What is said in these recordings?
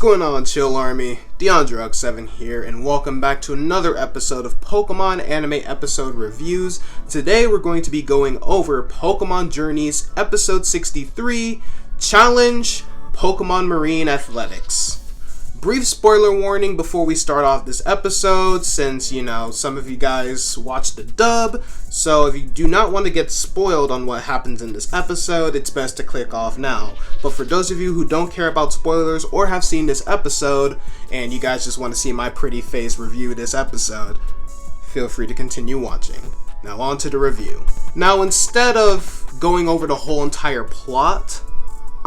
going on, Chill Army? DeAndreX7 here, and welcome back to another episode of Pokemon Anime Episode Reviews. Today we're going to be going over Pokemon Journeys Episode 63, Challenge Pokemon Marine Athletics. Brief spoiler warning before we start off this episode, since, some of you guys watched the dub, so if you do not want to get spoiled on what happens in this episode, it's best to click off now. But for those of you who don't care about spoilers or have seen this episode, and you guys just want to see my pretty face review this episode, feel free to continue watching. Now on to the review. Now instead of going over the whole entire plot,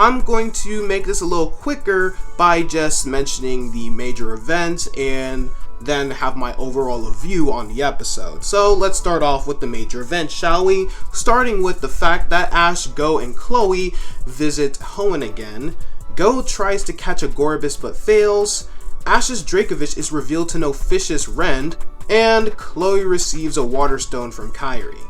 I'm going to make this a little quicker by just mentioning the major events and then have my overall view on the episode. So let's start off with the major event, shall we? Starting with the fact that Ash, Go, and Chloe visit Hoenn again. Go tries to catch a Gorbis but fails. Ash's Dracovish is revealed to know Fish's Rend, and Chloe receives a Water Stone from Kairi.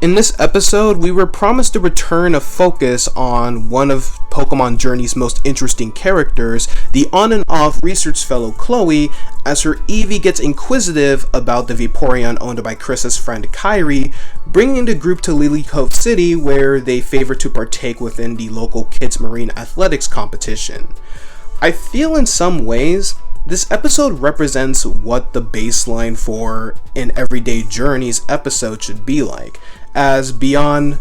In this episode, we were promised to return a focus on one of Pokemon Journey's most interesting characters, the on and off research fellow Chloe, as her Eevee gets inquisitive about the Vaporeon owned by Chrysa's friend Kairi, bringing the group to Lilycove City where they favor to partake within the local kids' marine athletics competition. I feel in some ways, this episode represents what the baseline for an Everyday Journeys episode should be like, as beyond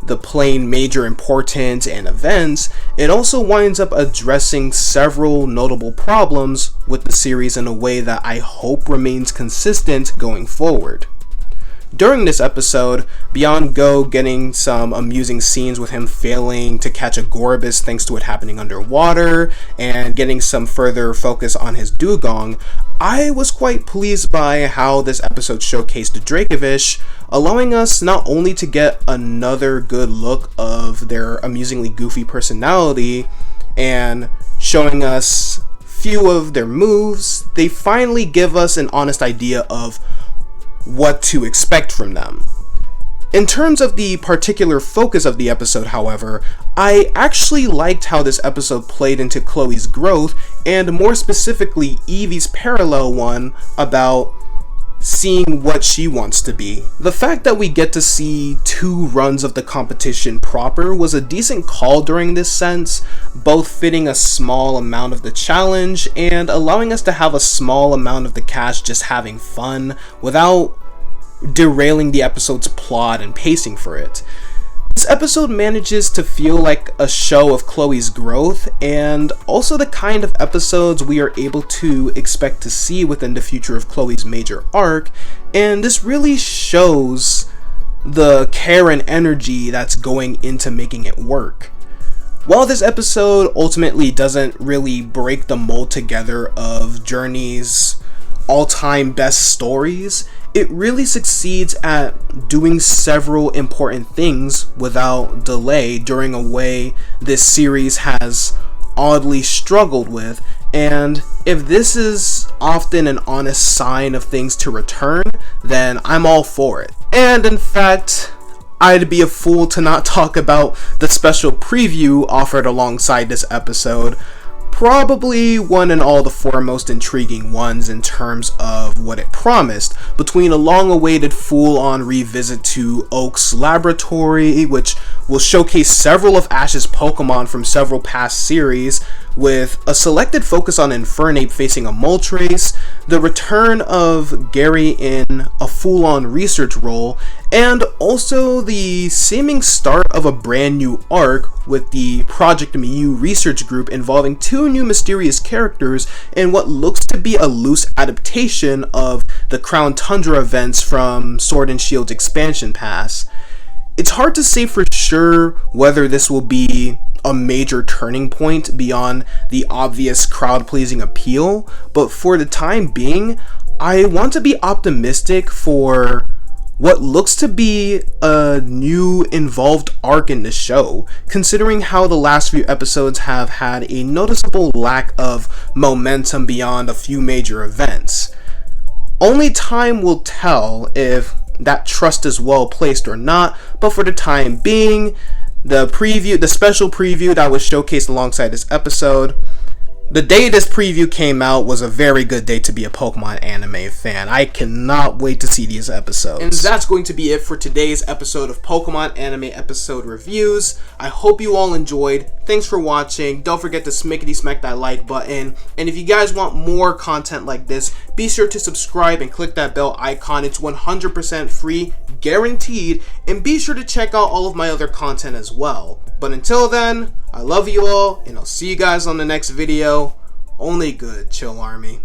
the plain major importance and events, it also winds up addressing several notable problems with the series in a way that I hope remains consistent going forward. During this episode, beyond Go getting some amusing scenes with him failing to catch a Gorbis thanks to it happening underwater, and getting some further focus on his Dugong, I was quite pleased by how this episode showcased Dracovish, allowing us not only to get another good look of their amusingly goofy personality, and showing us few of their moves, they finally give us an honest idea of what to expect from them. In terms of the particular focus of the episode, however, I actually liked how this episode played into Chloe's growth, and more specifically Eevee's parallel one about seeing what she wants to be. The fact that we get to see 2 runs of the competition proper was a decent call during this sense, both fitting a small amount of the challenge and allowing us to have a small amount of the cast just having fun without derailing the episode's plot and pacing for it. This episode manages to feel like a show of Chloe's growth, and also the kind of episodes we are able to expect to see within the future of Chloe's major arc, and this really shows the care and energy that's going into making it work. While this episode ultimately doesn't really break the mold together of Journey's all-time best stories, it really succeeds at doing several important things without delay during a way this series has oddly struggled with, and if this is often an honest sign of things to return, then I'm all for it. And in fact, I'd be a fool to not talk about the special preview offered alongside this episode, probably one and all the foremost intriguing ones in terms of what it promised, between a long-awaited full-on revisit to Oak's laboratory, which will showcase several of Ash's Pokemon from several past series, with a selected focus on Infernape facing a Moltres, the return of Gary in a full-on research role, and also the seeming start of a brand new arc with the Project Mew research group involving 2 new mysterious characters in what looks to be a loose adaptation of the Crown Tundra events from Sword and Shield's expansion pass. It's hard to say for sure whether this will be a major turning point beyond the obvious crowd-pleasing appeal, but for the time being, I want to be optimistic for what looks to be a new involved arc in the show, considering how the last few episodes have had a noticeable lack of momentum beyond a few major events. Only time will tell if that trust is well placed or not, but for the time being, the special preview that was showcased alongside this episode, The day this preview came out was a very good day to be a Pokemon anime fan. I cannot wait to see these episodes. And that's going to be it for today's episode of Pokemon Anime Episode Reviews. I hope you all enjoyed. Thanks for watching. Don't forget to smackety smack that like button. And if you guys want more content like this, be sure to subscribe and click that bell icon. It's 100% free, guaranteed. And be sure to check out all of my other content as well. But until then, I love you all, and I'll see you guys on the next video. Only good, Chill Army.